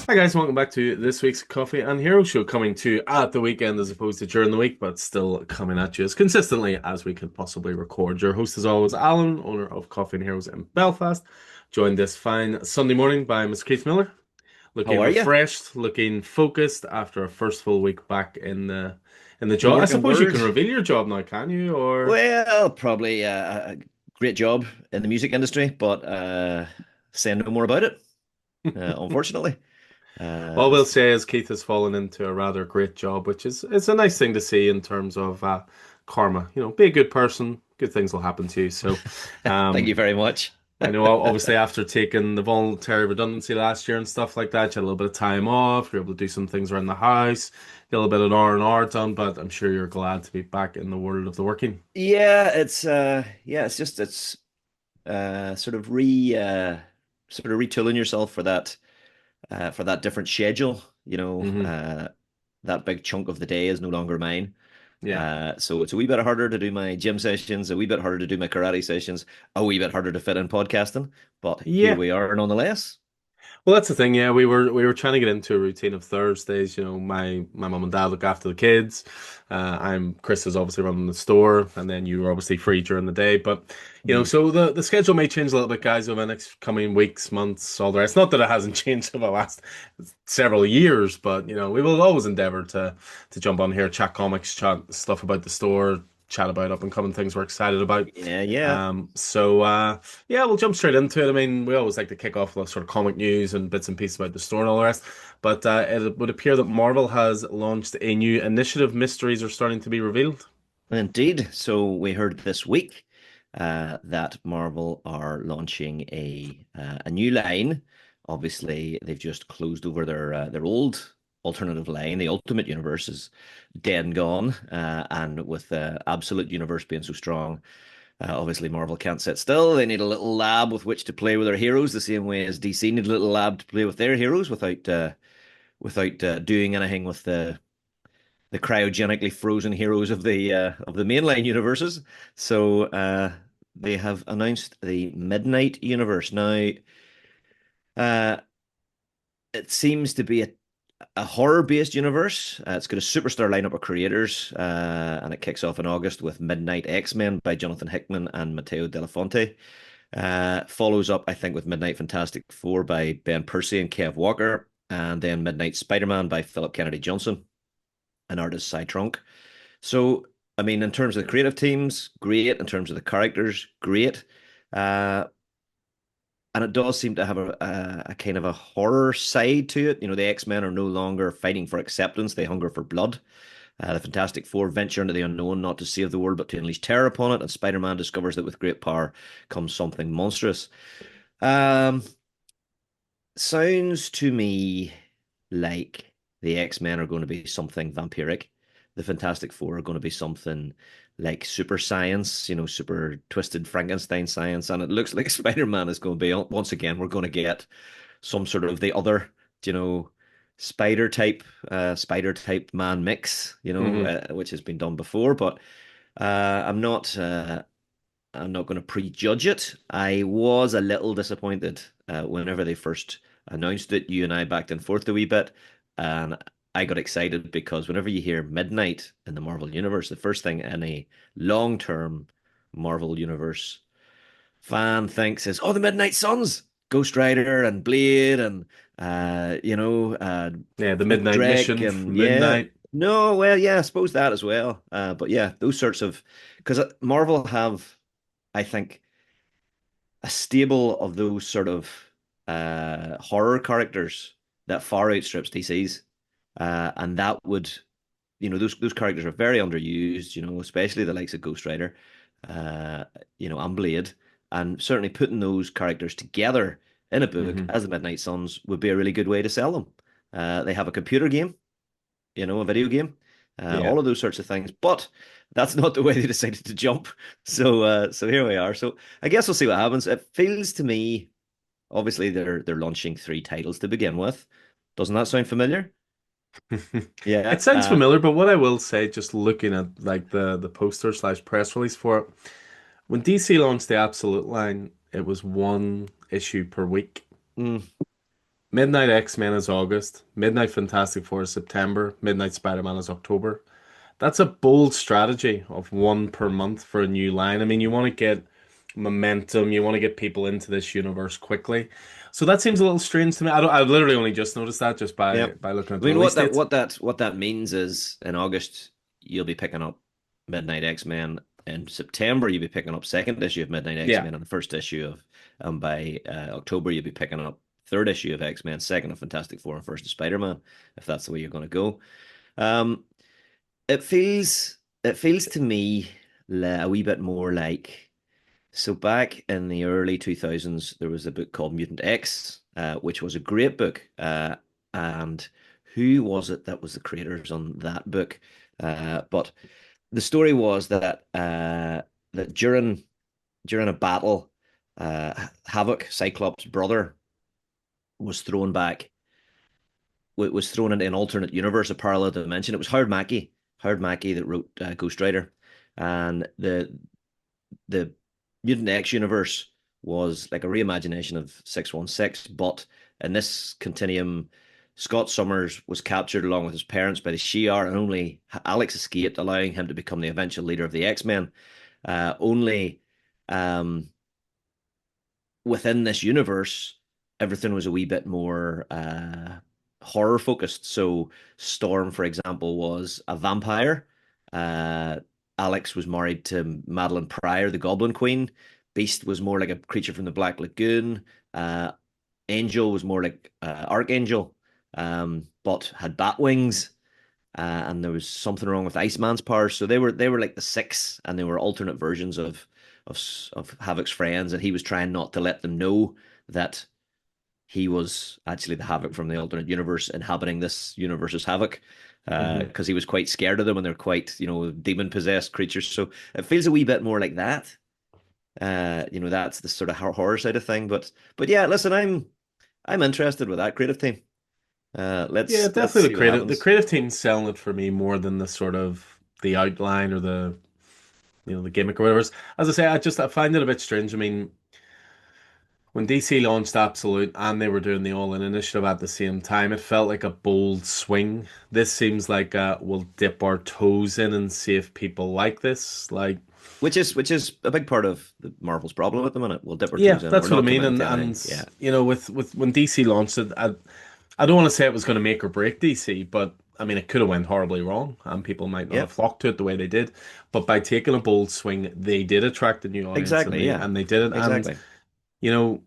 Hi guys, welcome back to this week's Coffee and Hero Show, coming to you at the weekend as opposed to during the week, but still coming at you as consistently as we could possibly record. Your host is always Alan, owner of Coffee and Heroes in Belfast, joined this fine Sunday morning by Mr. Keith Miller, How looking are you? refreshed, looking focused after a first full week back in the In the job. I working suppose you can world? reveal your job now, can you? Or Well, probably a great job in the music industry, but saying no more about it, unfortunately. all we'll It's say is Keith has fallen into a rather great job, which is it's a nice thing to see in terms of karma. Be a good person, good things will happen to you. So, Thank you um, very much. I know obviously after taking the voluntary redundancy last year and stuff like that, you had a little bit of time off, you're able to do some things around the house, get a little bit of R&R done, but I'm sure you're glad to be back in the world of the working. Yeah, it's sort of retooling yourself for that different schedule. Hmm. That big chunk of the day is no longer mine. Yeah. So it's a wee bit harder to do my gym sessions, a wee bit harder to do my karate sessions, a wee bit harder to fit in podcasting. But here Yeah. we are nonetheless. Well, that's the thing. Yeah, we were trying to get into a routine of Thursdays. My mum and dad look after the kids. Chris is obviously running the store, and then you were obviously free during the day. But Mm. so the schedule may change a little bit, guys, over the next coming weeks, months, all the rest. Not that it hasn't changed over the last several years, but we will always endeavor to jump on here, chat comics, chat stuff about the store, chat about up and coming things we're excited about. Yeah, yeah. So yeah, we'll jump straight into it. I mean, we always like to kick off with sort of comic news and bits and pieces about the store and all the rest. But it would appear that Marvel has launched a new initiative. Mysteries are starting to be revealed. Indeed. So we heard this week that Marvel are launching a new line. Obviously, they've just closed over their old alternative line. The Ultimate Universe is dead and gone, and with the Absolute Universe being so strong, obviously Marvel can't sit still. They need a little lab with which to play with their heroes, the same way as DC need a little lab to play with their heroes without doing anything with the cryogenically frozen heroes of the mainline universes. So they have announced the Midnight Universe. Now, uh, it seems to be a horror-based universe. It's got a superstar lineup of creators, and it kicks off in August with Midnight X-Men by Jonathan Hickman and Matteo Delafonte. Follows up, I think, with Midnight Fantastic Four by Ben Percy and Kev Walker, and then Midnight Spider-Man by Philip Kennedy Johnson and artist Cy Trunk. So, I mean, in terms of the creative teams, great. In terms of the characters, great. Uh, and it does seem to have a kind of a horror side to it. The X-Men are no longer fighting for acceptance; they hunger for blood. The Fantastic Four venture into the unknown, not to save the world, but to unleash terror upon it. And Spider-Man discovers that with great power comes something monstrous. Um, Sounds to me like the X-Men are going to be something vampiric. The Fantastic Four are going to be something like super science, super twisted Frankenstein science. And it looks like Spider-Man is going to be, once again, we're going to get some sort of the other, you know, spider type man mix, Hmm. which has been done before. But I'm not going to prejudge it. I was a little disappointed whenever they first announced it. You and I backed and forth a wee bit, and I got excited because whenever you hear Midnight in the Marvel Universe, the first thing any long-term Marvel Universe fan thinks is, "Oh, the Midnight Suns, Ghost Rider and Blade, and Yeah, the Nick Midnight Drake, Mission and from yeah." Midnight. No, well, yeah, I suppose that as well. But yeah, those sorts of because Marvel have, I think, a stable of those sort of horror characters that far outstrips DC's, and that would, those characters are very underused. Especially the likes of Ghost Rider, uh, and Blade, and certainly putting those characters together in a book Hmm. as the Midnight Suns would be a really good way to sell them. They have a computer game, a video game, Yeah. all of those sorts of things. But that's not the way they decided to jump. So here we are. So I guess we'll see what happens. It feels to me, obviously they're launching three titles to begin with. Doesn't that sound familiar? It Yeah. sounds familiar, but what I will say, just looking at like the poster slash press release for it, when DC launched the Absolute line, it was one issue per week. Mm, Midnight X-Men is August, Midnight Fantastic Four is September, Midnight Spider-Man is October. That's a bold strategy of one per month for a new line. I mean, you want to get momentum, you want to get people into this universe quickly. So that seems a little strange to me. I literally only just noticed that just Yeah. by looking at I the mean, release what that dates. what that what that means is in August you'll be picking up Midnight X-Men. In September you'll be picking up second issue of Midnight Yeah. X-Men and the first issue of by October you'll be picking up third issue of X-Men, second of Fantastic Four, and first of Spider-Man, if that's the way you're going to go. Um, it feels to me a wee bit more like, so back in the early 2000s there was a book called Mutant X, which was a great book, and who was it that was the creators on that book? But the story was that during a battle, Havoc, Cyclops' brother, was thrown back was thrown into an alternate universe, a parallel dimension. It was Howard Mackey that wrote Ghost Rider, and the Mutant X universe was like a reimagination of 616, but in this continuum, Scott Summers was captured along with his parents by the Shi'ar, and only Alex escaped, allowing him to become the eventual leader of the X-Men. Only um, within this universe, everything was a wee bit more horror focused. So Storm, for example, was a vampire. Uh, Alex was married to Madeline Pryor, the Goblin Queen. Beast was more like a creature from the Black Lagoon. Uh, Angel was more like Archangel, but had bat wings. And there was something wrong with Iceman's powers. So they were like the six, and they were alternate versions of Havoc's friends, and he was trying not to let them know that he was actually the Havoc from the alternate universe inhabiting this universe's Havoc, Hmm. because he was quite scared of them, and they're quite, demon possessed creatures. So it feels a wee bit more like that. That's the sort of horror side of thing. But yeah, listen, I'm interested with that creative team. Yeah, Let's definitely see what the happens. creative team's selling it for me more than the sort of the outline or the gimmick or whatever. As I say, I find it a bit strange. I mean, when DC launched Absolute and they were doing the All In initiative at the same time, it felt like a bold swing. This seems like we'll dip our toes in and see if people like this. Like, Which is a big part of the Marvel's problem at the minute. We'll dip our yeah, toes in. We're that's what I not mean. committing And to anything. Yeah. with when DC launched it, I don't want to say it was going to make or break DC, but I mean, it could have went horribly wrong, and people might not Yeah. have flocked to it the way they did. But by taking a bold swing, they did attract a new audience, and Exactly. Yeah. they did it. And Exactly. you know,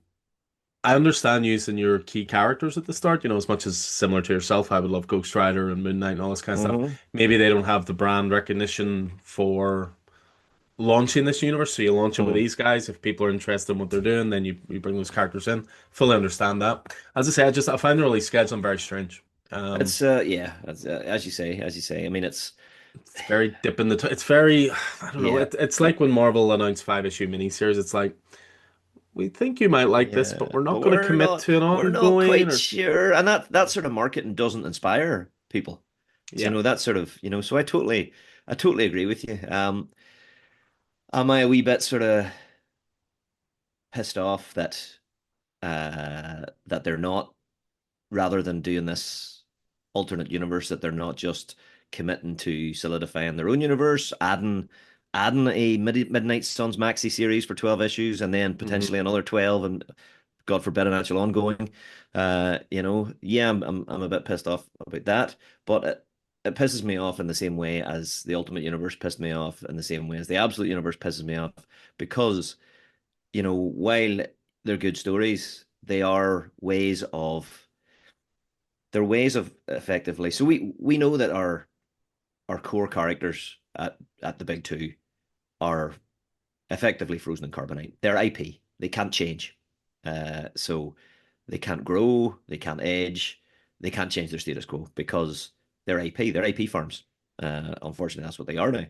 I understand using your key characters at the start. As much as similar to yourself, I would love Ghost Rider and Moon Knight and all this kind of stuff. Hmm. Maybe they don't have the brand recognition for launching this universe, so you launch it with Hmm. these guys. If people are interested in what they're doing, then you bring those characters in. Fully understand that. As I say, I find the release schedule very strange. Um, It's yeah, as you say. I mean, it's very dip in the. It's very, I don't know. yeah, It's but like when Marvel announced 5 issue miniseries. It's like we think you might like this, but yeah, we're but not going to commit to an we're not ongoing. quite Or sure, and that sort of marketing doesn't inspire people. So, yeah, that sort of, so I totally agree with you. Am I a wee bit sort of pissed off that they're not, rather than doing this alternate universe, that they're not just committing to solidifying their own universe, adding a Midnight Suns maxi series for 12 issues, and then hmm potentially another 12, and God forbid an actual ongoing. Yeah, I'm a bit pissed off about that, but it pisses me off in the same way as the Ultimate Universe pissed me off, in the same way as the Absolute Universe pisses me off, because while they're good stories, they're ways of effectively. So we know that our core characters at the big two are effectively frozen in carbonite. They're IP. They can't change. So they can't grow. They can't age. They can't change their status quo because they're IP. They're IP farms. Unfortunately, that's what they are now.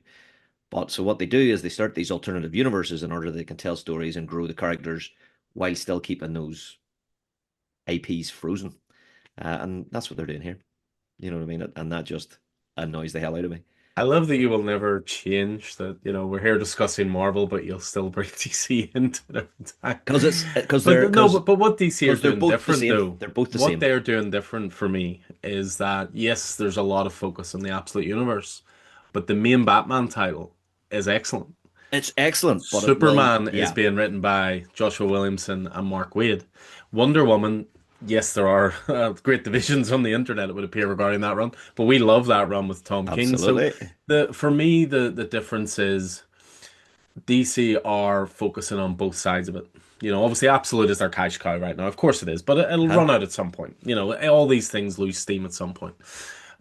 But so what they do is they start these alternative universes in order that they can tell stories and grow the characters while still keeping those IPs frozen. And that's what they're doing here. You know what I mean? And that just annoys the hell out of me. I love that you will never change that. We're here discussing Marvel, but you'll still bring DC into it every time. But no, but what DC are because they're doing both the different same. though, They're both the what same. they're doing different for me is that yes, there's a lot of focus on the Absolute Universe, but the main Batman title is excellent. It's excellent, but it will. Superman is Yeah, being written by Joshua Williamson and Mark Waid. Wonder Woman, yes, there are great divisions on the internet, it would appear, regarding that run, but we love that run with Tom King. So absolutely. for me, the difference is DC are focusing on both sides of it. Obviously, Absolute is their cash cow right now. Of course it is, but it'll Huh? run out at some point. All these things lose steam at some point,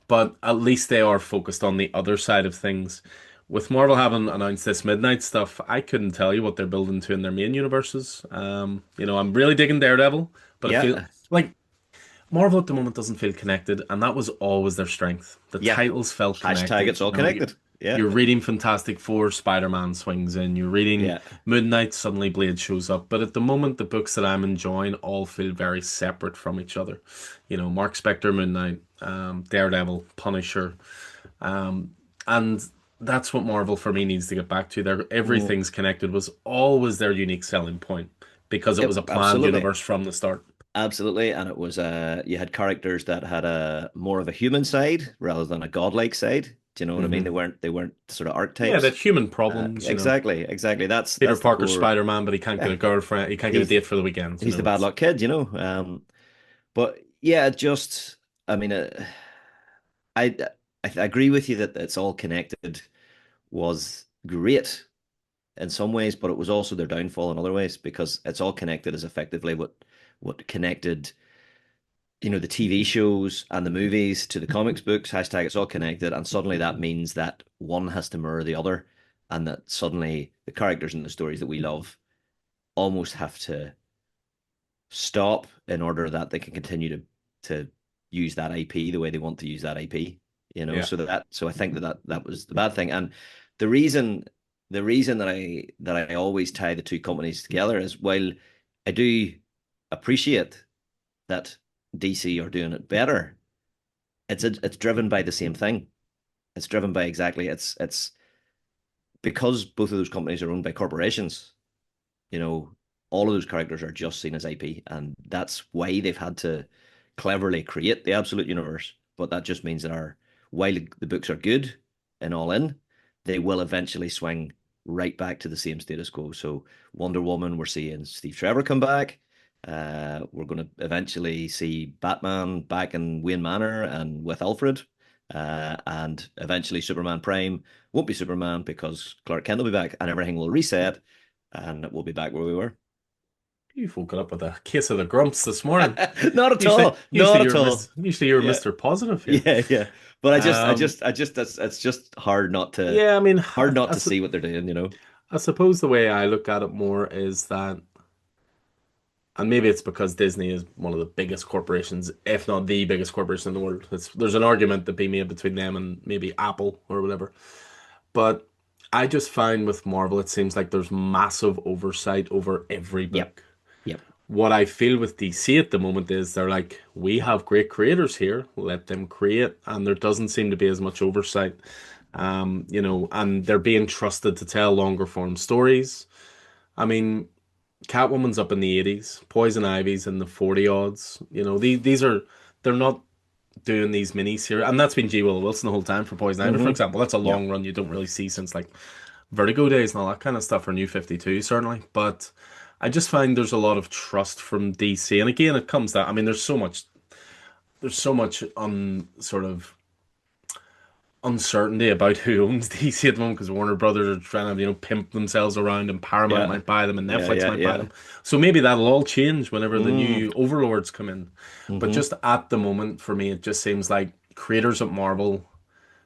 but at least they are focused on the other side of things. With Marvel having announced this Midnight stuff, I couldn't tell you what they're building to in their main universes. I'm really digging Daredevil, but I feel Yeah, like Marvel at the moment doesn't feel connected, and that was always their strength. The yeah. titles felt Hashtag connected. it's all connected. Yeah, You're reading Fantastic Four, Spider-Man swings in. You're reading yeah. Moon Knight, suddenly Blade shows up. But at the moment, the books that I'm enjoying all feel very separate from each other. Mark Spector, Moon Knight, Daredevil, Punisher, um, and that's what Marvel for me needs to get back to. Mm, Everything's connected was always their unique selling point because it was a planned absolutely. universe from the start. Absolutely, and it was you had characters that had a more of a human side rather than a godlike side. Do you know what I mean? Hmm. They weren't sort of Yeah, archetypes. that human problems. Exactly, exactly. That's Peter the Parker's core. Spider-Man, but he can't get Yeah, a girlfriend. He can't get a he's date for the weekends. he's the bad It's luck kid, you know. But yeah, just I mean, I I agree with you that it's all connected was great in some ways, but it was also their downfall in other ways because it's all connected is effectively what connected the TV shows and the movies to the comics books, hashtag it's all connected. And suddenly that means that one has to mirror the other. And that suddenly the characters in the stories that we love almost have to stop in order that they can continue to use that IP the way they want to use that IP. yeah. So I think that was the bad thing. And the reason that I always tie the two companies together is while I do appreciate that DC are doing it better, it's driven by the same thing. It's driven by exactly it's because both of those companies are owned by corporations. You know, all of those characters are just seen as IP, and that's why they've had to cleverly create the absolute universe. But that just means that while the books are good and all in, they will eventually swing right back to the same status quo. So Wonder Woman, we're seeing Steve Trevor come back. We're going to eventually see Batman back in Wayne Manor and with Alfred. And eventually Superman Prime won't be Superman because Clark Kent will be back and everything will reset and we'll be back where we were. You've woken up with a case of the grumps this morning. Not at Usually, all. usually Not at you're all. Usually you're Yeah. Mr. Positive here. Yeah, yeah. But Um, it's just hard not to yeah, I mean, see what they're doing. I suppose the way I look at it more is that, and maybe it's because Disney is one of the biggest corporations, if not the biggest corporation in the world. There's an argument to be made between them and maybe Apple or whatever. But I just find with Marvel, it seems like there's massive oversight over every Yep. book. Yep. What I feel with DC at the moment is they're like, we have great creators here, let them create, and there doesn't seem to be as much oversight. And they're being trusted to tell longer form stories. I mean, Catwoman's up in the 80s, Poison Ivy's in the 40 odds. These are they're not doing these mini series, and that's been G. Willow Wilson the whole time for Poison Ivy, for Mm-hmm. example. That's a Yep. long run you don't really see since like Vertigo days and all that kind of stuff, or New 52, certainly. But I just find there's a lot of trust from DC. And again, it comes down, I mean, there's so much sort of uncertainty about who owns DC at the moment because Warner Brothers are trying to, pimp themselves around and Paramount Yeah. might buy them and Yeah. Netflix Yeah. might buy Yeah. them. So maybe that'll all change whenever the Mm. new overlords come in. But Mm-hmm. just at the moment, for me, it just seems like creators at Marvel,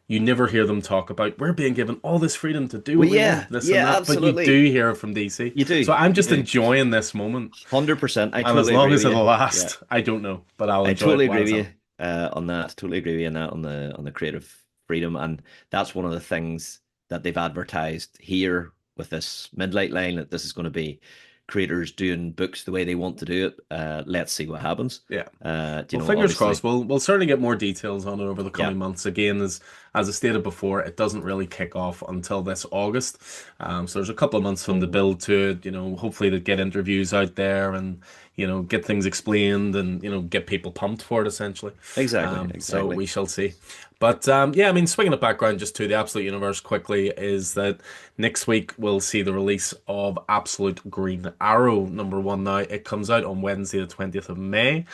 you never hear them talk about we're being given all this freedom to do Well, what we yeah. want, this and Yeah, that. But you absolutely. do hear it from DC. You do. So I'm You just do. enjoying this moment. 100%. I And as totally long agree as with it'll you. Yeah. last, I don't know. But I'll I enjoy it totally while agree it's with on. you on that. Totally agree with you on that on the creative freedom, and that's one of the things that they've advertised here with this Midlight line that this is going to be creators doing books the way they want to do it. Let's see what happens. Yeah. You Well, know, fingers obviously, crossed. We'll certainly get more details on it over the yeah, coming months. Again, as I stated before, it doesn't really kick off until this August. So there's a couple of months from the mm, build to it. Hopefully to get interviews out there and get things explained and get people pumped for it essentially. exactly, So exactly. we shall see. But yeah, I mean, swinging it background just to the Absolute Universe quickly is that next week we'll see the release of Absolute Green Arrow #1 now. It comes out on Wednesday, the 20th of May.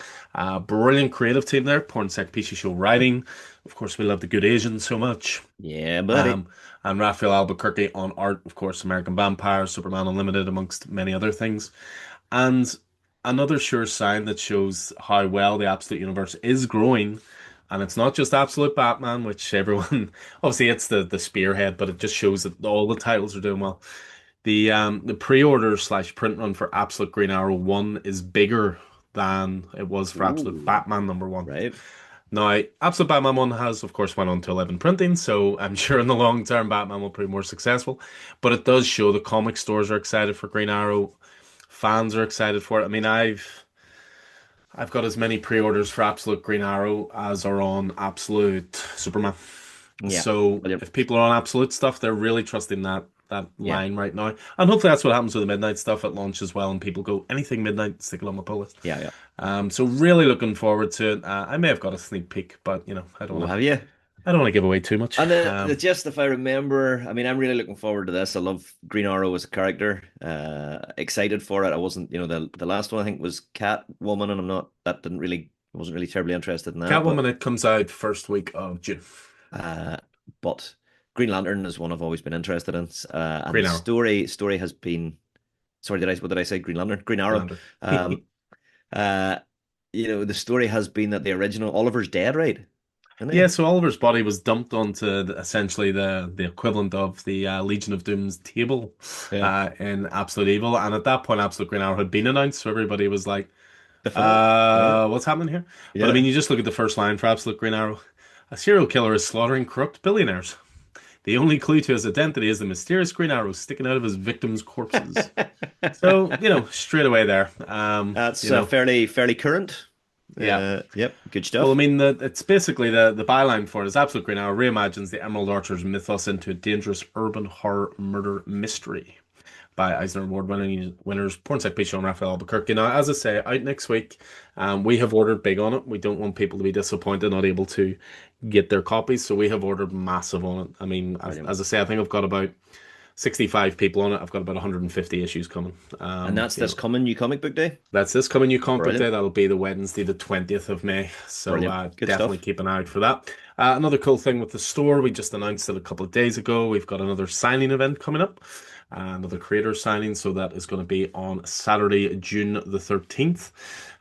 Brilliant creative team there. Pornsec Pichi Show writing. Of course, we love the good Asians so much. Yeah, buddy. Um, and Raphael Albuquerque on art, of course, American Vampire, Superman Unlimited, amongst many other things. And another sure sign that shows how well the Absolute Universe is growing. And it's not just Absolute Batman, which everyone obviously it's the spearhead, but it just shows that all the titles are doing well. The pre-order slash print run for Absolute Green Arrow 1 is bigger than it was for Absolute Ooh, Batman #1. right. Now, Absolute Batman 1 has, of course, went on to 11 printing, so I'm sure in the long term Batman will prove more successful. But it does show the comic stores are excited for Green Arrow, fans are excited for it. I mean, I've got as many pre-orders for Absolute Green Arrow as are on Absolute Superman. Yeah, So brilliant. if people are on Absolute stuff, they're really trusting that Yeah, line right now. And hopefully that's what happens with the Midnight stuff at launch as well, and people go, anything Midnight, stick it on my pull list. yeah, yeah. So really looking forward to it. I may have got a sneak peek, but Oh, have you? I don't want to give away too much. And just if I remember, I mean, I'm really looking forward to this. I love Green Arrow as a character. Excited for it. I wasn't, the last one I think was Catwoman, and I wasn't really terribly interested in that. But Catwoman, it comes out first week of June. uh, but Green Lantern is one I've always been interested in. And Green the Arrow, story has been, sorry, what did I say? Green Lantern, Green Arrow. Commander. Um, uh, the story has been that the original Oliver's dead, right? Isn't Yeah, he? so Oliver's body was dumped onto essentially the equivalent of the Legion of Doom's table Yeah. in Absolute Evil, and at that point, Absolute Green Arrow had been announced, so everybody was like, Definitely. Right? what's happening here?" But I Yeah. mean, you just look at the first line for Absolute Green Arrow: "A serial killer is slaughtering corrupt billionaires. The only clue to his identity is the mysterious green arrow sticking out of his victims' corpses." So, straight away there, That's fairly current. yeah. Yep, good Well, I stuff. mean, it's basically the byline for it is Absolute Green Arrow reimagines the Emerald Archer's mythos into a dangerous urban horror murder mystery by Eisner Award winners Pornsec Pichon and Raphael Albuquerque. Now, as I say, out next week. We have ordered big on it. We don't want people to be disappointed, not able to get their copies, so we have ordered massive on it. I mean, Brilliant. as I say, I think I've got about 65 people on it. I've got about 150 issues coming. And that's this coming New Comic Book Day. That's this coming new comic book day. Brilliant. That'll be the Wednesday, the 20th of May. So Brilliant. Good definitely stuff. keep an eye out for that. Another cool thing with the store, we just announced it a couple of days ago. We've got another signing event coming up, another creator signing. So that is going to be on Saturday, June the 13th,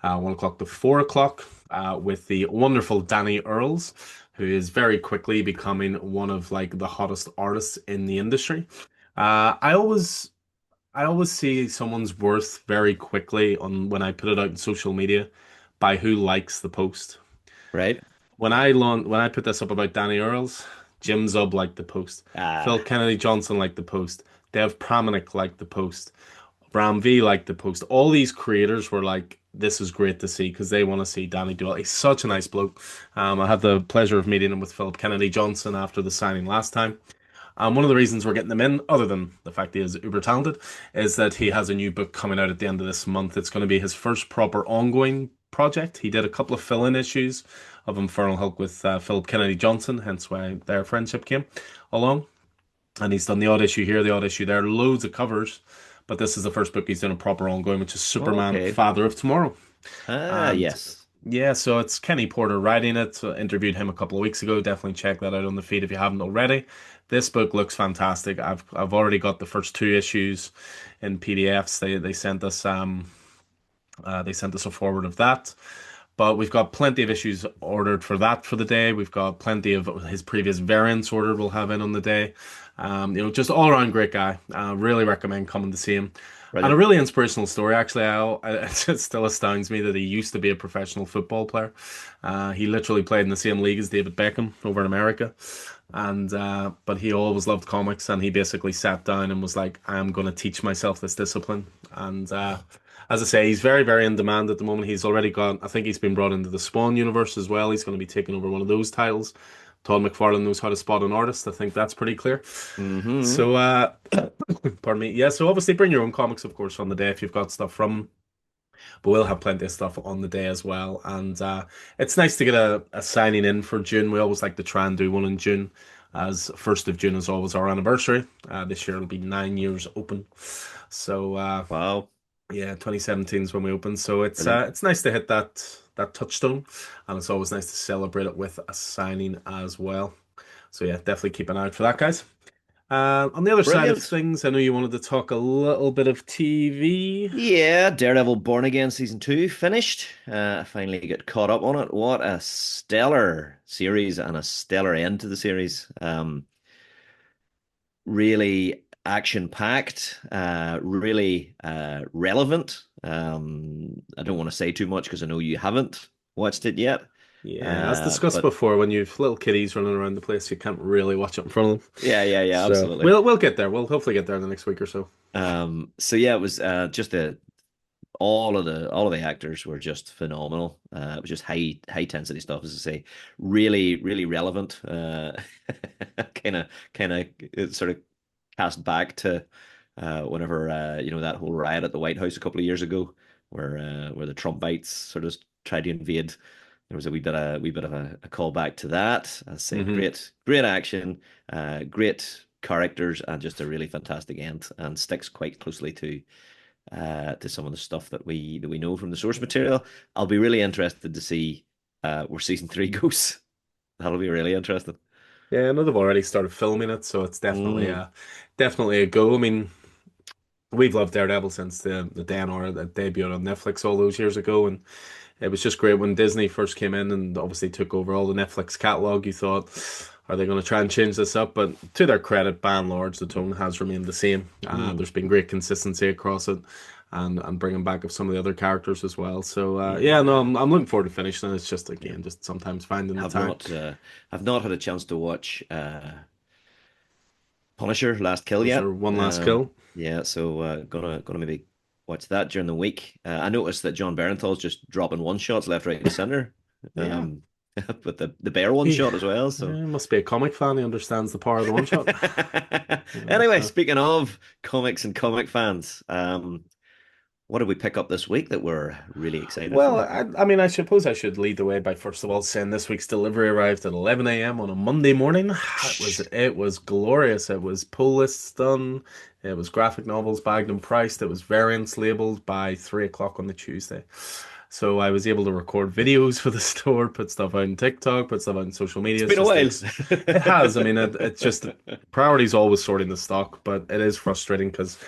1 o'clock to 4 o'clock, with the wonderful Danny Earls, who is very quickly becoming one of like the hottest artists in the industry. I always see someone's worth very quickly on when I put it out in social media by who likes the post. Right? When I put this up about Danny Earls, Jim Zub liked the post. Phil Ah, Kennedy Johnson liked the post. Dev Pramanik liked the post. Bram V liked the post. All these creators were like, "This is great to see," because they want to see Danny do it. He's such a nice bloke. I had the pleasure of meeting him with Philip Kennedy Johnson after the signing last time. One of the reasons we're getting him in, other than the fact he is uber talented, is that he has a new book coming out at the end of this month. It's going to be his first proper ongoing project. He did a couple of fill-in issues of Infernal Hulk with Philip Kennedy Johnson, hence why their friendship came along. And he's done the odd issue here, the odd issue there, loads of covers. But this is the first book he's done a proper ongoing, which is Superman, okay. Father of Tomorrow. And Yes. yeah, so it's Kenny Porter writing it. So I interviewed him a couple of weeks ago. Definitely check that out on the feed if you haven't already. This book looks fantastic. I've already got the first two issues in PDFs. They sent us a forward of that. But we've got plenty of issues ordered for that for the day. We've got plenty of his previous variants ordered we'll have in on the day. Just all around great guy. Really recommend coming to see him. And a Brilliant. really inspirational story, actually. It still astounds me that he used to be a professional football player. He literally played in the same league as David Beckham over in America. And but he always loved comics, and he basically sat down and was like, "I'm going to teach myself this discipline." And as I say, he's very, very in demand at the moment. He's already got, I think he's been brought into the Spawn universe as well. He's going to be taking over one of those titles. Todd McFarlane knows how to spot an artist. I think that's pretty clear. Hmm. So, pardon me. Yeah, so obviously bring your own comics, of course, on the day if you've got stuff from 'em. But we'll have plenty of stuff on the day as well. And it's nice to get a signing in for June. We always like to try and do one in June, as 1st of June is always our anniversary. This year it'll be 9 years open. So, Wow. yeah, 2017 is when we opened. So Brilliant. it's nice to hit that touchstone, and it's always nice to celebrate it with a signing as well. So yeah, definitely keep an eye out for that, guys. On the other side of Brilliant. things, I know you wanted to talk a little bit of TV. Yeah, Daredevil Born Again season 2 finished. I finally got caught up on it. What a stellar series and a stellar end to the series. Really action packed, really relevant. I don't want to say too much because I know you haven't watched it yet. Yeah, as discussed But before, when you've little kiddies running around the place, you can't really watch it in front of them. yeah, yeah, yeah, So absolutely. we'll get there. We'll hopefully get there in the next week or so. So yeah, it was just all of the actors were just phenomenal. It was just high intensity stuff, as I say, really really relevant. Kind of sort of cast back to whenever that whole riot at the White House a couple of years ago, where the Trumpites sort of tried to invade. There was a wee bit of a callback to that. I say Hmm. great action, great characters, and just a really fantastic end, and sticks quite closely to some of the stuff that we know from the source material. I'll be really interested to see where season 3 goes. That'll be really interesting. Yeah, I know they've already started filming it, so it's Mm, definitely a go. I mean, we've loved Daredevil since the Dan or that debuted on Netflix all those years ago, and it was just great when Disney first came in and obviously took over all the Netflix catalog. You thought, are they going to try and change this up? But to their credit, by and large, the tone has remained the same. mm, There's been great consistency across it, and bringing back of some of the other characters as well. So yeah, no, yeah. I'm looking forward to finishing it. It's just again, just sometimes finding the Have time. not uh, have not had a chance to watch Punisher Last Kill Was yet. there one last kill? Yeah, so gonna maybe watch that during the week. I noticed that John Bernthal's just dropping one shots left, right, and center. Yeah. Um, but the bear one He shot as well. So must be a comic fan. He understands the power of the one shot. anyway, So. speaking of comics and comic fans, what did we pick up this week that we're really excited Well, for? I mean, I suppose I should lead the way by first of all saying this week's delivery arrived at 11 a.m. on a Monday morning. It was glorious. It was pull lists done. It was graphic novels bagged and priced. It was variants labeled by 3 o'clock on the Tuesday. So I was able to record videos for the store, put stuff out on TikTok, put stuff out on social It's media. been a while. It has. I mean, it's just priority's always sorting the stock, but it is frustrating because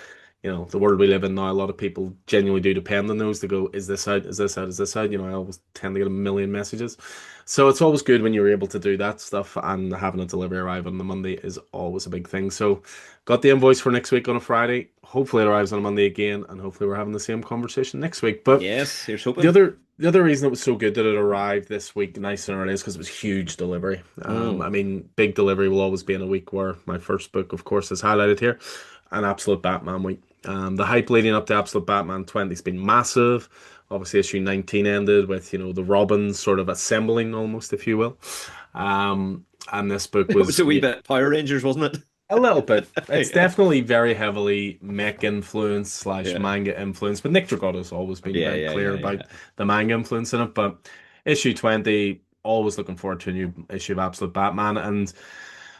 the world we live in now, a lot of people genuinely do depend on those to go, is this out? Is this out? Is this out? I always tend to get a million messages. So it's always good when you're able to do that stuff, and having a delivery arrive on the Monday is always a big thing. So got the invoice for next week on a Friday. Hopefully it arrives on a Monday again, and hopefully we're having the same conversation next week. But Yes, here's the hoping. other the other reason it was so good that it arrived this week nice and early is because it was huge delivery. Mm. I mean, big delivery will always be in a week where my first book, of course, is highlighted here, an Absolute Batman week. The hype leading up to Absolute Batman 20 has been massive. Obviously, issue 19 ended with, the Robins sort of assembling almost, if you will. And this book It was was a wee bit Power Rangers, wasn't a little bit. It's it? definitely very heavily mech influence slash Yeah. manga influence, but Nick Dragotta's always been Yeah, very yeah, clear yeah, about yeah. the manga influence in it. But issue 20, always looking forward to a new issue of Absolute Batman. And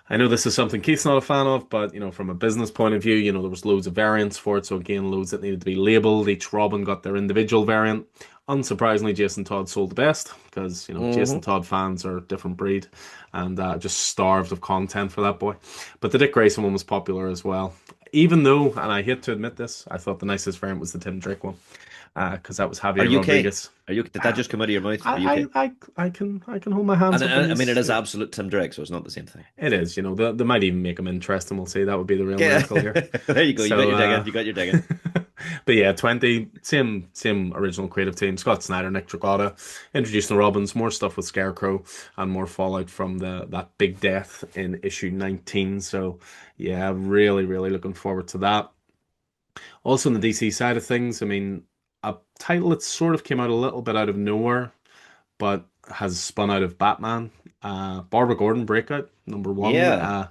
I know this is something Keith's not a fan of, but from a business point of view, there was loads of variants for it. So again, loads that needed to be labeled. Each Robin got their individual variant. Unsurprisingly, Jason Todd sold the best because Jason Hmm. Todd fans are a different breed and just starved of content for that boy. But the Dick Grayson one was popular as well. even though, and I hate to admit this, I thought the nicest variant was the Tim Drake one, because that was Are Javier you okay? Rodriguez. Are you? Did that I, just come out of your mouth? Are you okay? I can hold my hands And up when I mean, it he's. is absolute Tim Drake, so it's not the same thing. It is, they might even make him interesting. We'll see. That would be the real Okay, miracle here. there you go. You got So, your dig in. You got your dig in. but yeah, 20, same original creative team. Scott Snyder, Nick Dragotta, introducing the Robins, more stuff with Scarecrow, and more fallout from that big death in issue 19. So yeah, really, really looking forward to that. Also on the DC side of things, I mean, a title that sort of came out a little bit out of nowhere, but has spun out of Batman. Barbara Gordon Breakout, #1. Yeah.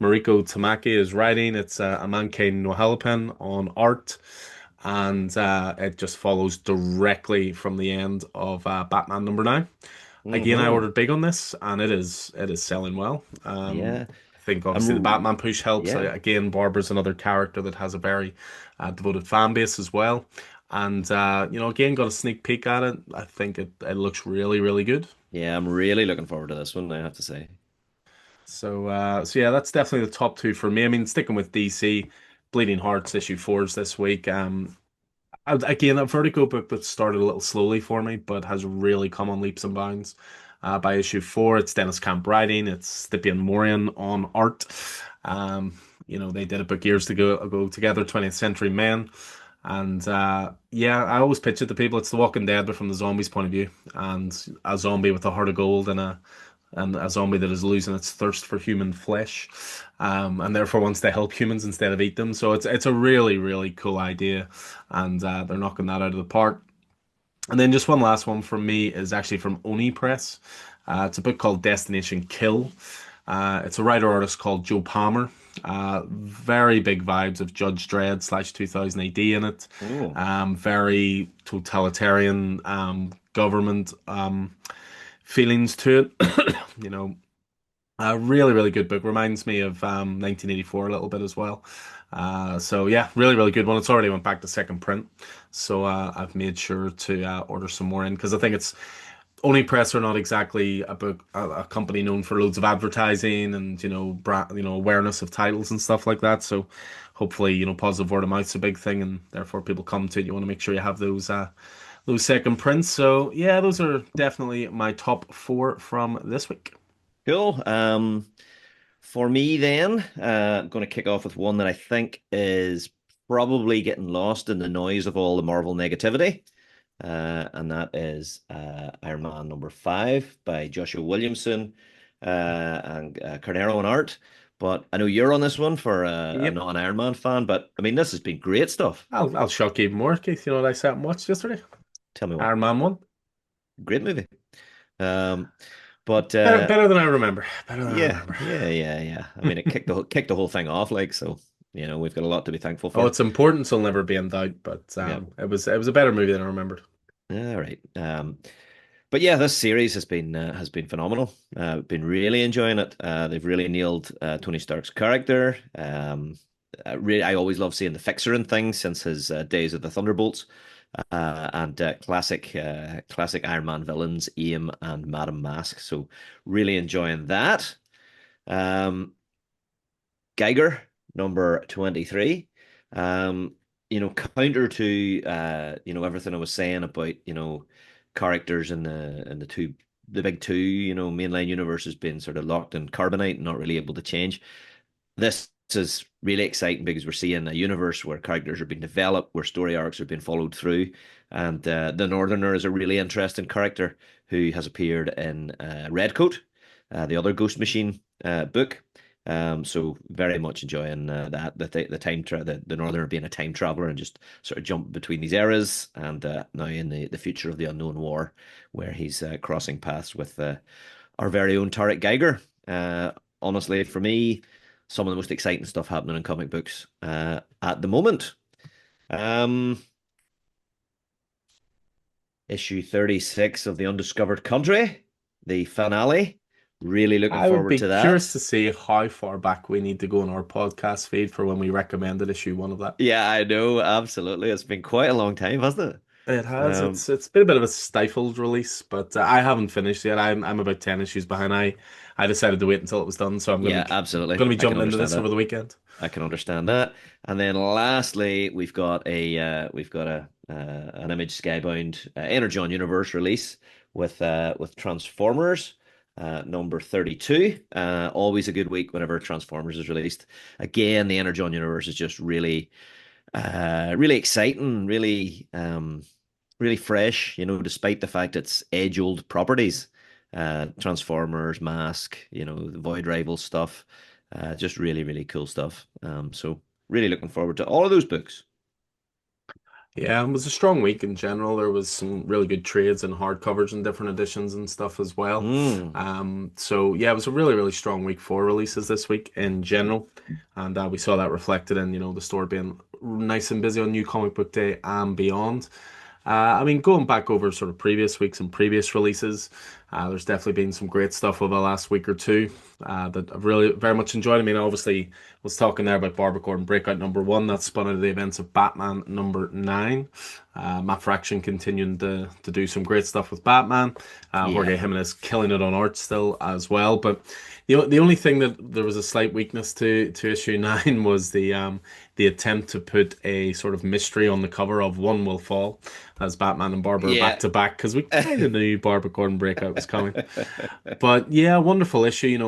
Mariko Tamaki is writing. It's a Mankai no Halopen on art, and it just follows directly from the end of Batman #9. Again, I Hmm. ordered big on this, and it is selling well. Yeah. I think obviously the I'm. Batman push helps. Yeah. Again, Barbara's another character that has a very devoted fan base as well. And again, got a sneak peek at it. I think it looks really, really good. Yeah. I'm really looking forward to this one, I have to say. So yeah, that's definitely the top two for me. I mean, sticking with DC, Bleeding Hearts issue 4 this week. Again, a Vertigo book that started a little slowly for me, but has really come on leaps and bounds. By issue 4, it's Dennis Camp writing, it's Stipian Morian on art. They did a book years ago together, 20th Century Men. And yeah, I always pitch it to people, it's The Walking Dead, but from the zombies' point of view. And a zombie with a heart of gold and a zombie that is losing its thirst for human flesh, and therefore wants to help humans instead of eat them. So it's a really, really cool idea, and they're knocking that out of the park. And then just one last one from me is actually from Oni Press. It's a book called Destination Kill. It's a writer artist called Joe Palmer. Very big vibes of Judge Dredd / 2000 AD in it. Oh, Very totalitarian government feelings to it. you know, a really, really good book. Reminds me of 1984 a little bit as well. So yeah, really, really good one. It's already went back to second print, so I've made sure to order some more in because I think it's Only Press are not exactly a company known for loads of advertising and awareness of titles and stuff like that. So hopefully positive word of mouth's a big thing, and therefore people come to it. You want to make sure you have those second prints. So yeah, those are definitely my top four from this week. cool. For me, then, I'm going to kick off with one that I think is probably getting lost in the noise of all the Marvel negativity. And that is Iron Man #5 by Joshua Williamson and Carnero on art. But I know you're on this one for I'm Yep. not an Iron Man fan, but I mean, this has been great stuff. I'll shock you even more, Keith. You know what I sat and watched yesterday? Tell me what. Iron Man 1. Great movie. Um, but Better than I remember. Better than I yeah, remember. yeah, yeah, yeah. I mean, it kicked the whole thing off, like so. We've got a lot to be thankful Oh, for. it's important, so it'll never be in doubt. But Yeah. it was a better movie than I remembered. All right. But yeah, this series has been phenomenal. Been really enjoying it. They've really nailed Tony Stark's character. I always love seeing the Fixer and things since his days of the Thunderbolts, and classic Iron Man villains, AIM and Madam Mask. So really enjoying that. Um, Geiger #23. Um, counter to everything I was saying about characters in the big two, mainline universes being sort of locked in carbonite and not really able to change. This is really exciting because we're seeing a universe where characters are being developed, where story arcs are being followed through, and the Northerner is a really interesting character who has appeared in Redcoat, the other Ghost Machine book. So very much enjoying that the Northerner being a time traveler and just sort of jump between these eras, and now in the future of the Unknown War, where he's crossing paths with our very own Tarek Geiger. Honestly, for me, some of the most exciting stuff happening in comic books at the moment. Um, Issue 36 of The Undiscovered Country, the finale. Really looking I would forward be to that. curious to see how far back we need to go in our podcast feed for when we recommended issue 1 of that. Yeah, I know, absolutely. It's been quite a long time, hasn't It it? has. It's been a bit of a stifled release, but I haven't finished yet. I'm about 10 issues behind. I decided to wait until it was done, so I'm Yeah, gonna absolutely. be I can jumping into understand this over that. the weekend. I can understand that. And then lastly, we've got a an Image Skybound Energon Universe release with Transformers number 32. Always a good week whenever Transformers is released. Again, the Energon Universe is just really exciting, really fresh, despite the fact it's age-old properties. Transformers, Mask, the Void Rival stuff. Just really cool stuff. So really looking forward to all of those books. Yeah, it was a strong week in general. There was some really good trades and hardcovers and different editions and stuff as well. Mm. So yeah, it was a really strong week for releases this week in general, and we saw that reflected in the store being nice and busy on New Comic Book Day and beyond. I mean, going back over sort of previous weeks and previous releases, there's definitely been some great stuff over the last week or two that I've really very much enjoyed. I mean, obviously, was talking there about Barbara Gordon Breakout #1. That spun out of the events of Batman #9. Matt Fraction continuing to do some great stuff with Batman. Yeah. Jorge Jimenez killing it on art still as well. But the only thing that there was a slight weakness to issue 9 was the attempt to put a sort of mystery on the cover of One Will Fall as Batman and Barbara are back Yeah. to back because we kind of knew Barbara Gordon Breakout was coming. But yeah, wonderful issue.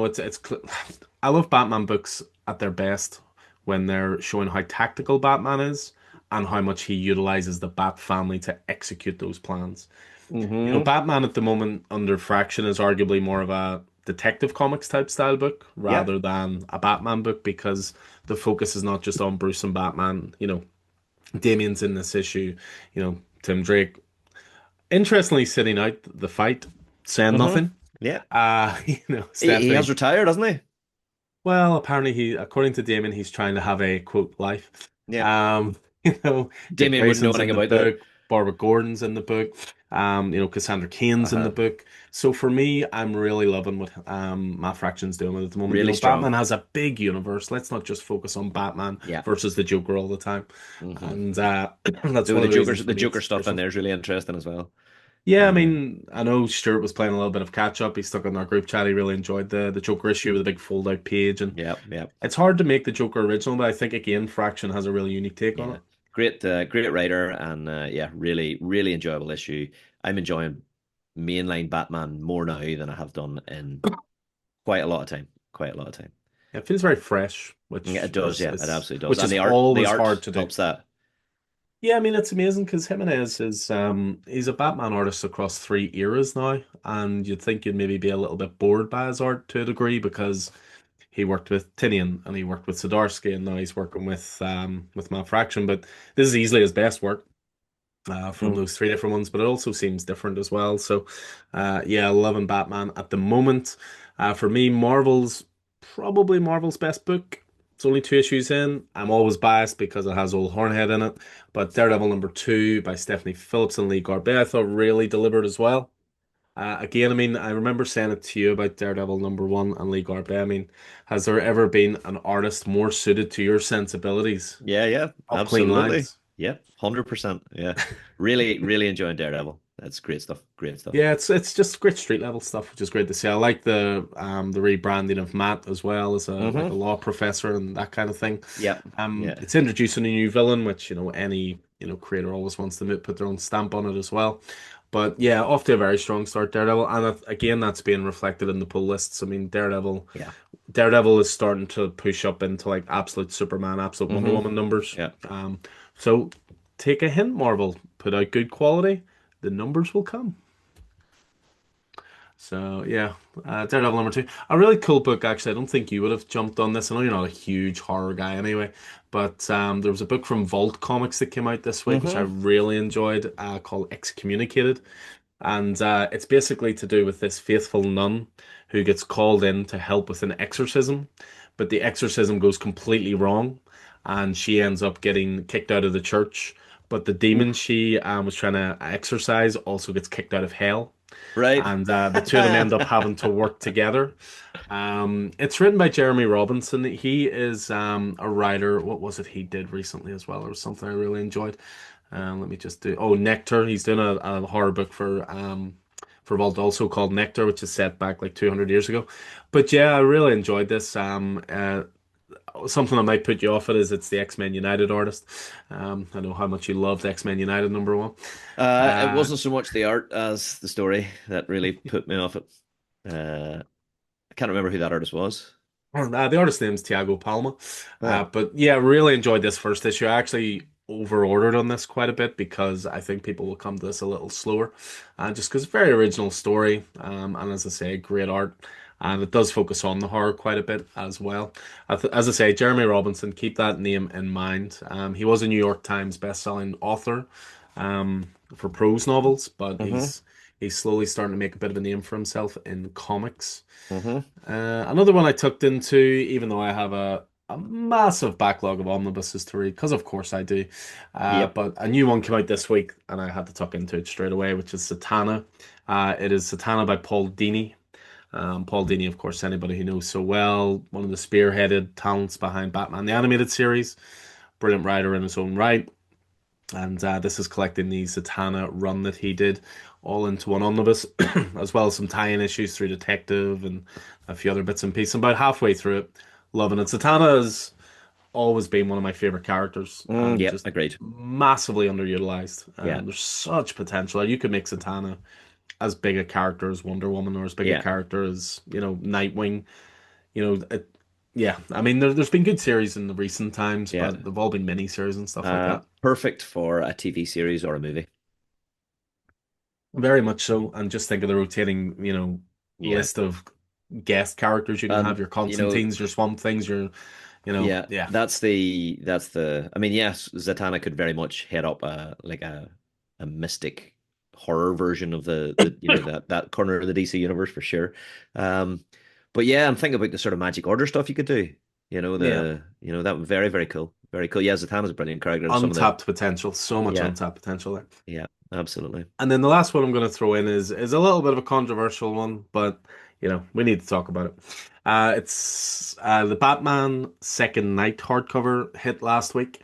I love Batman books at their best when they're showing how tactical Batman is and how much he utilizes the Bat family to execute those plans. Hmm. Batman at the moment under Fraction is arguably more of a Detective Comics type style book Yeah. rather than a Batman book because the focus is not just on Bruce and Batman. Damien's in this issue, Tim Drake. Interestingly, sitting out the fight, saying Hmm. nothing. Yeah. He has Stephanie. retired, hasn't he? Well, apparently according to Damien, he's trying to have a quote life. Yeah. Um, you know, Dick Damien wouldn't know Grayson's anything in the about that. book, Barbara Gordon's in the book, Cassandra Cain's in the Uh-huh. book. So for me, I'm really loving what Matt Fraction's doing at the moment. Really Batman strong. has a big universe. Let's not just focus on Batman Yeah. versus the Joker all the time. Hmm. And that's The, one the of the Joker reasons for the me Joker it's stuff in personal. there is really interesting as well. Yeah, I Uh, mean, I know Stuart was playing a little bit of catch up. He stuck in our group chat. He really enjoyed the Joker issue with a big fold out page, and yeah, yeah, it's hard to make the Joker original, but I think again, Fraction has a really unique take on yeah. it. Great writer, and yeah, really enjoyable issue. I'm enjoying mainline Batman more now than I have done in quite a lot of time. Quite a lot of time. It feels very fresh, Yeah, it does, yeah, it absolutely does. which And is the always art hard to do. tops that. Yeah, I mean it's amazing because Jimenez is he's a Batman artist across 3 eras now, and you'd think you'd maybe be a little bit bored by his art to a degree because he worked with Tinian and he worked with Zdarsky and now he's working with Matt Fraction. But this is easily his best work from Mm. those three different ones, but it also seems different as well. So yeah, loving Batman at the moment. For me, probably Marvel's best book. It's only 2 issues in. I'm always biased because it has old Hornhead in it. But Daredevil #2 by Stephanie Phillips and Lee Garbett, I thought really delivered as well. Again, I mean, I remember saying it to you about Daredevil #1 and Lee Garbett. I mean, has there ever been an artist more suited to your sensibilities Yeah, of clean absolutely. lines? Yeah, 100%. Yeah. Really enjoying Daredevil. That's great stuff. Great stuff. Yeah, it's just great street level stuff, which is great to see. I like the rebranding of Matt as well as a Hmm. law professor and that kind of thing. Yeah. Yeah. It's introducing a new villain, which any creator always wants to put their own stamp on it as well. But yeah, off to a very strong start, Daredevil, and again, that's being reflected in the pull lists. I mean, Yeah. Daredevil is starting to push up into like absolute Superman, absolute Wonder Hmm. Woman numbers. Yeah. So take a hint, Marvel, put out good quality, the numbers will come. So yeah, Daredevil #2, a really cool book actually. I don't think you would have jumped on this. I know you're not a huge horror guy anyway, but there was a book from Vault Comics that came out this week, which I Hmm. really enjoyed, called Excommunicated, and it's basically to do with this faithful nun who gets called in to help with an exorcism, but the exorcism goes completely wrong, and she ends up getting kicked out of the church. But the demon she was trying to exorcise also gets kicked out of hell Right. and the two of them end up having to work together. It's written by Jeremy Robinson. He is a writer. What was it he did recently as well? It was something I really enjoyed. Let me just do. Oh, Nectar. He's doing a horror book for Vault also called Nectar, which is set back like 200 years ago. But yeah, I really enjoyed this. something that might put you off it is it's the X-Men United artist. I know how much you loved X-Men United #1. It Uh, wasn't so much the art as the story that really put me off it. I can't remember who that artist was. the artist's name is Tiago Palma. Oh, But yeah, really enjoyed this first issue. I actually over-ordered on this quite a bit because I think people will come to this a little slower. Just because very original story. And as I say, great art. And it does focus on the horror quite a bit as well. As I say, Jeremy Robinson, keep that name in mind. He was a New York Times best-selling author for prose novels, but mm-hmm, he's slowly starting to make a bit of a name for himself in comics. mm-hmm. Another one I tucked into, even though I have a massive backlog of omnibuses to read, because of course I do. Yep. But a new one came out this week, and I had to tuck into it straight away, which is Satana. It is Satana by Paul Dini. Paul Dini, of course, anybody who knows so well, one of the spearheaded talents behind Batman the Animated Series, brilliant writer in his own right. And this is collecting the Zatanna run that he did all into one omnibus, as well as some tie-in issues through Detective and a few other bits and pieces. About halfway through it, loving it. Zatanna has always been one of my favorite characters and Yep, just agreed. massively underutilized. Yeah, There's such potential. You could make Zatanna as big a character as Wonder Woman or as big a yeah, character as, Nightwing. Yeah, I mean, there's been good series in the recent times, yeah. but they've all been mini series and stuff like that. Perfect for a TV series or a movie. Very much so. And just think of the rotating, Yeah. list of guest characters you can have, And your you know, Constantines, your Swamp Things, yeah, yeah. that's the I mean, yes, Zatanna could very much head up a mystic horror version of the that corner of the DC universe for sure. Um but yeah, I'm thinking about the sort of magic order stuff you could do. Yeah. That would very, very cool. Very cool. Yeah, Zatanna's a brilliant character and some of the Untapped potential. So much yeah, untapped potential there. yeah, absolutely. And then the last one I'm going to throw in is a little bit of a controversial one, but we need to talk about it. It's the Batman Second Night hardcover hit last week.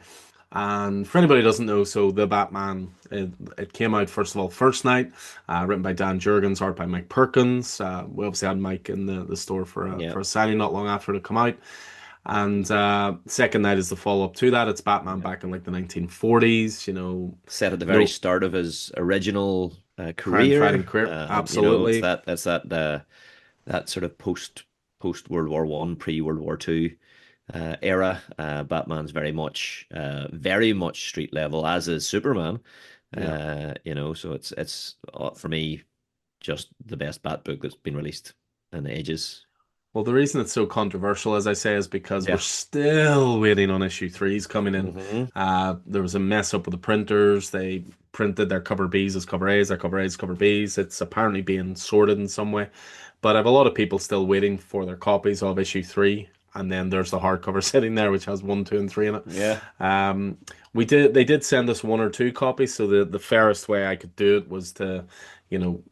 And for anybody who doesn't know, so the Batman, it came out first of all first night, written by Dan Jurgens, art by Mike Perkins. We obviously had Mike in the store Yeah. for a signing not long after it come out. And second night is the follow up to that. It's Batman Yeah. back in like the 1940s. Set at the very No start of his original crime fighting career. career, It's absolutely. that sort of post World War One, pre World War Two era. Batman's very much street level, as is Superman. Yeah. So it's for me just the best Bat book that's been released in ages. Well, the reason it's so controversial, as I say, is because we're Yeah. still waiting on issue threes coming in. Hmm. There was a mess up with the printers. They printed their cover Bs as cover As, their cover As cover Bs. It's apparently being sorted in some way. But I have a lot of people still waiting for their copies of issue three. And then there's the hardcover sitting there, which has one, two, and three in it. Yeah. Um, they did send us one or two copies. So the fairest way I could do it was to, you know,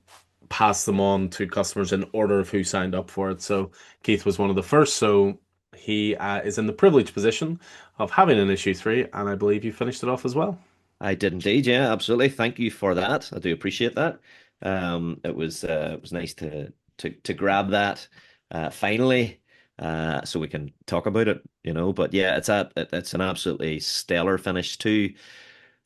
pass them on to customers in order of who signed up for it. So Keith was one of the first. So he is in the privileged position of having an issue three, and I believe you finished it off as well. I did indeed. Yeah, absolutely. Thank you for that. I do appreciate that. It was nice to grab that finally, so we can talk about it. But yeah, it's an absolutely stellar finish too.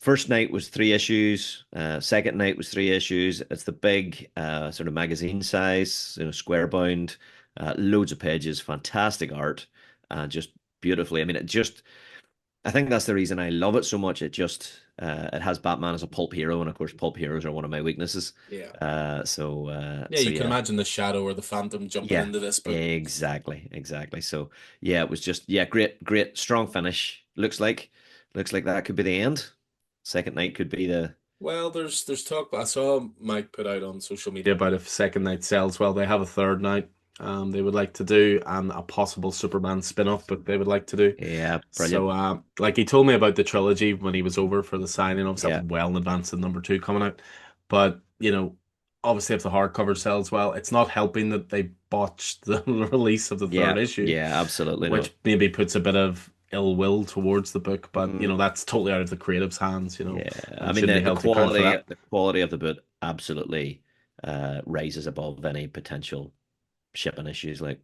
First night was 3 issues. Second night was 3 issues. It's the big sort of magazine size, square bound, loads of pages, fantastic art, just beautifully. I mean, I think that's the reason I love it so much. It has Batman as a pulp hero, and of course, pulp heroes are one of my weaknesses. Yeah. Yeah, So you can yeah, imagine the Shadow or the Phantom jumping yeah, into this book. exactly. So yeah, it was just great, strong finish. Looks like that could be the end. Second night could be the Well, there's talk. I saw Mike put out on social media about if second night sells well, they have a third night. They would like to do and a possible Superman spin-off book they would like to do. yeah, brilliant. So, like he told me about the trilogy when he was over for the signing. Obviously, Yeah, that was well in advance of number two coming out. But obviously, if the hardcover sells well, it's not helping that they botched the release of the third yeah, issue, yeah, absolutely no. which maybe puts a bit of ill will towards the book. But Mm, that's totally out of the creative's hands, yeah, I and mean shouldn't be the held to account for quality that. the quality of the book absolutely rises above any potential shipping issues. Like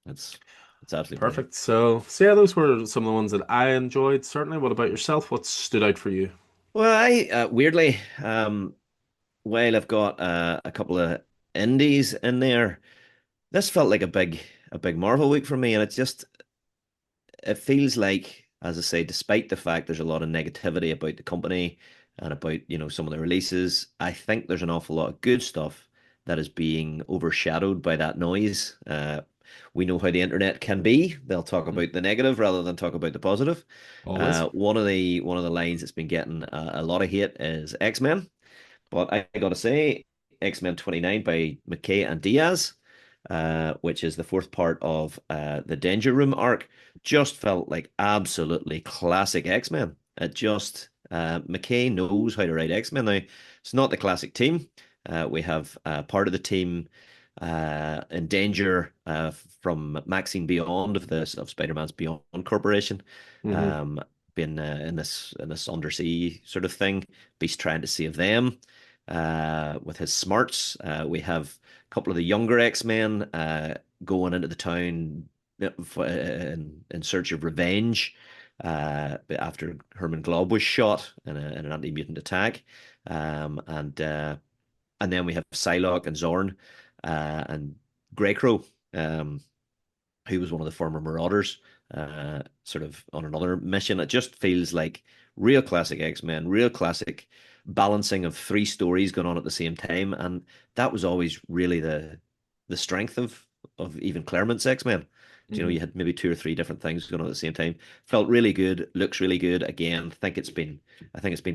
it's It's absolutely brilliant. Perfect. So yeah, those were some of the ones that I enjoyed. Certainly. What about yourself? What stood out for you? Well, I weirdly, while I've got a couple of indies in there, this felt like a big Marvel week for me, and it feels like, as I say, despite the fact there's a lot of negativity about the company and about, some of the releases, I think there's an awful lot of good stuff that is being overshadowed by that noise. We know how the internet can be. They'll talk Mm. about the negative rather than talk about the positive. Always. One of the lines that's been getting a lot of hate is X-Men. But I gotta say, X-Men 29 by McKay and Diaz, which is the fourth part of the Danger Room arc, just felt like absolutely classic X-Men. McKay knows how to write X-Men now. It's not the classic team. We have part of the team in danger from Maxine Beyond of Spider-Man's Beyond Corporation. Hmm. Um, been in this undersea sort of thing. Beast trying to save them with his smarts. We have a couple of the younger X-Men going into the town in search of revenge after Herman Glob was shot in an anti-mutant attack. And then we have Psylocke and Zorn and Greycrow, who was one of the former Marauders, sort of on another mission. It just feels like real classic X-Men, real classic balancing of three stories going on at the same time, and that was always really the strength of even Claremont's X-Men. Hmm. You had maybe two or three different things going on at the same time. Felt really good, looks really good. Again, I think it's been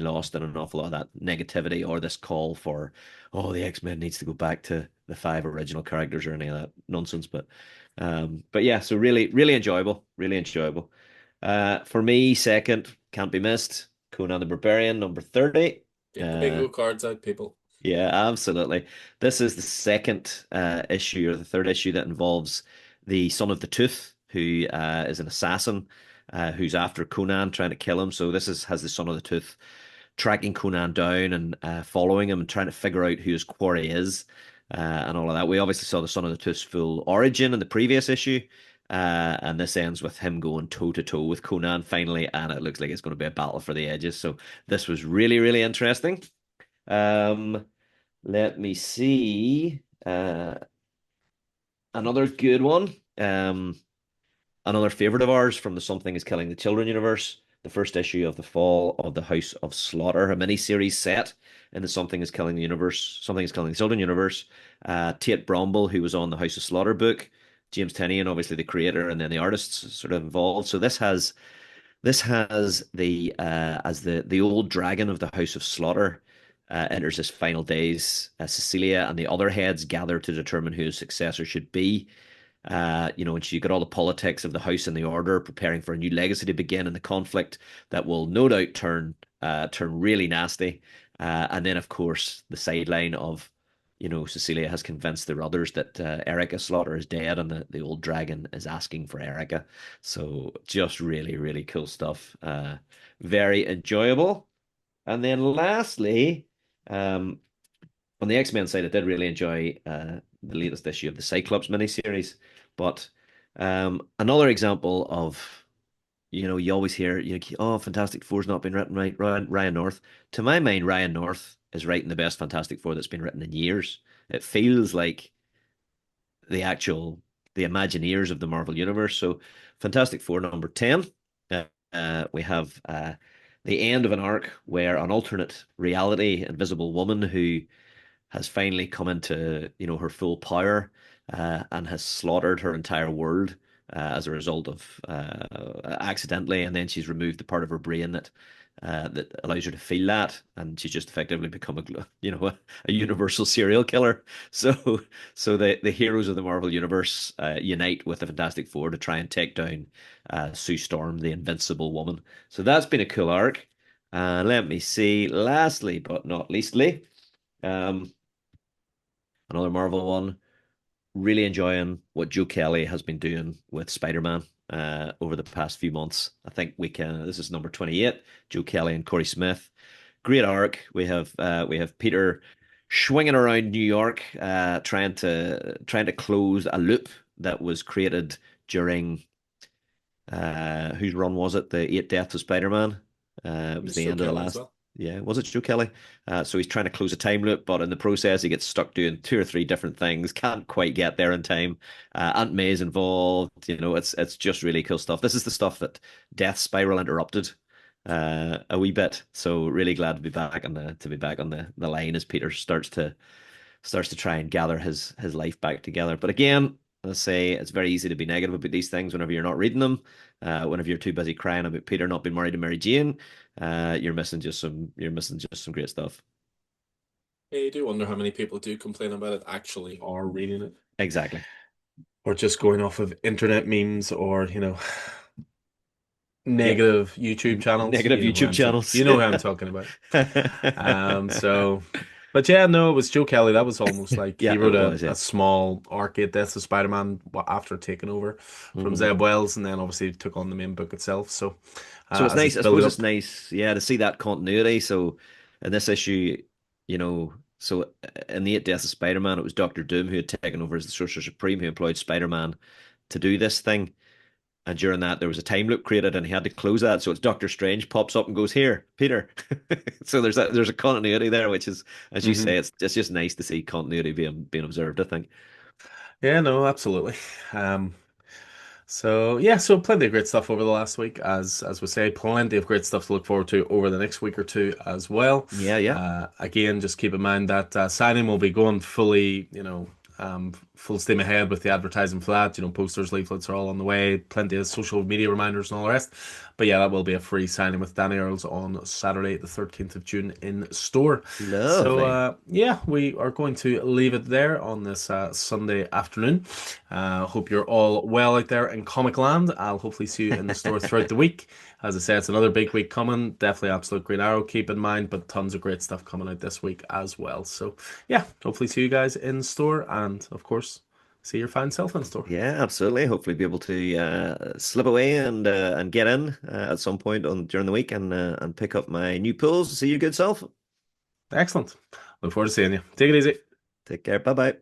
lost in an awful lot of that negativity or this call for, oh, the X-Men needs to go back to the five original characters or any of that nonsense. But yeah, so really, really enjoyable, really enjoyable. For me, second, can't be missed. Conan the Barbarian, number 30. Get the Uh, bingo cards out, people. yeah, absolutely. This is the second issue or the third issue that involves the Son of the Tooth, who is an assassin who's after Conan, trying to kill him. So has the Son of the Tooth tracking Conan down and following him and trying to figure out who his quarry is and all of that. We obviously saw the Son of the Tooth's full origin in the previous issue. And this ends with him going toe to toe with Conan finally, and it looks like it's going to be a battle for the edges. So this was really, really interesting. Um, Let me see. Another good one. Another favorite of ours from the Something is Killing the Children universe. The first issue of The Fall of the House of Slaughter, a miniseries set in the Something is Killing the Children universe. Tate Bromble, who was on the House of Slaughter book, James Tynion, obviously the creator, and then the artists sort of involved. So this has the as the old dragon of the House of Slaughter enters his final days. Cecilia and the other heads gather to determine who his successor should be. And so you got all the politics of the House and the Order preparing for a new legacy to begin, and the conflict that will no doubt turn really nasty. And then, of course, the sideline of Cecilia has convinced the others that Erica Slaughter is dead, and the old dragon is asking for Erica. So just really, really cool stuff. Very enjoyable. And then lastly, um, on the X-Men side, I did really enjoy the latest issue of the Cyclops miniseries. But another example of, you always hear, oh, Fantastic Four's not been written right, Ryan North. To my mind, Ryan North is writing the best Fantastic Four that's been written in years. It feels like the Imagineers of the Marvel Universe. So Fantastic Four number 10, we have the end of an arc where an alternate reality Invisible Woman who has finally come into her full power and has slaughtered her entire world as a result of accidentally, and then she's removed the part of her brain that allows her to feel that, and she's just effectively become a universal serial killer. So the heroes of the Marvel universe unite with the Fantastic Four to try and take down Sue Storm, the Invincible Woman. So that's been a cool arc. Let me see. Lastly, but not leastly, um, another Marvel one. Really enjoying what Joe Kelly has been doing with Spider-Man over the past few months. I think this is number 28, Joe Kelly and Corey Smith. Great arc. We have Peter swinging around New York, trying to close a loop that was created during whose run was it? The Eight Deaths of Spider-Man. It was It's the Joe end of the Kelly as last. well. Yeah, was it Joe Kelly? So he's trying to close a time loop, but in the process, he gets stuck doing two or three different things. Can't quite get there in time. Aunt May's involved. It's just really cool stuff. This is the stuff that Death Spiral interrupted a wee bit. So really glad to be back on the line as Peter starts to try and gather his life back together. But again, let's say it's very easy to be negative about these things whenever you're not reading them. Whenever you're too busy crying about Peter not being married to Mary Jane, you're missing just some great stuff. Yeah, you do wonder how many people do complain about it actually are reading it, Exactly. or just going off of internet memes, or Yeah. negative YouTube channels. Negative YouTube channels. You know who I'm talking about. So, but yeah, no, it was Joe Kelly. That was almost like Yeah, he it wrote was. a Yeah. small arc, Eight Deaths of Spider-Man after taking over from Mhm. Zeb Wells, and then obviously took on the main book itself. So, So it's as he's nice. I built suppose it it's up. nice, yeah, to see that continuity. So in this issue, so in the Eight Deaths of Spider-Man, it was Doctor Doom who had taken over as the Sorcerer Supreme, who employed Spider-Man to do this thing. And during that, there was a time loop created, and he had to close that. So it's Doctor Strange pops up and goes, "Here, Peter." So there's a continuity there, which is, as you Hmm. say, it's just nice to see continuity being observed, I think. Yeah, no, absolutely. Um, So yeah, so plenty of great stuff over the last week, as we say, plenty of great stuff to look forward to over the next week or two as well. Yeah, yeah. Again, just keep in mind that signing will be going fully, full steam ahead with the advertising for that. Posters, leaflets are all on the way. Plenty of social media reminders and all the rest. But yeah, that will be a free signing with Danny Earls on Saturday, the 13th of June in store. So Lovely. yeah, we are going to leave it there on this Sunday afternoon. Hope you're all well out there in Comic Land. I'll hopefully see you in the store throughout the week. As I said, it's another big week coming. Definitely absolute Green Arrow, keep in mind, but tons of great stuff coming out this week as well. So yeah, hopefully see you guys in store, and of course, see your fine self in store. Yeah, absolutely. Hopefully, be able to slip away and get in at some point on during the week and pick up my new pulls. See you, good self. Excellent. Look forward to seeing you. Take it easy. Take care. Bye bye.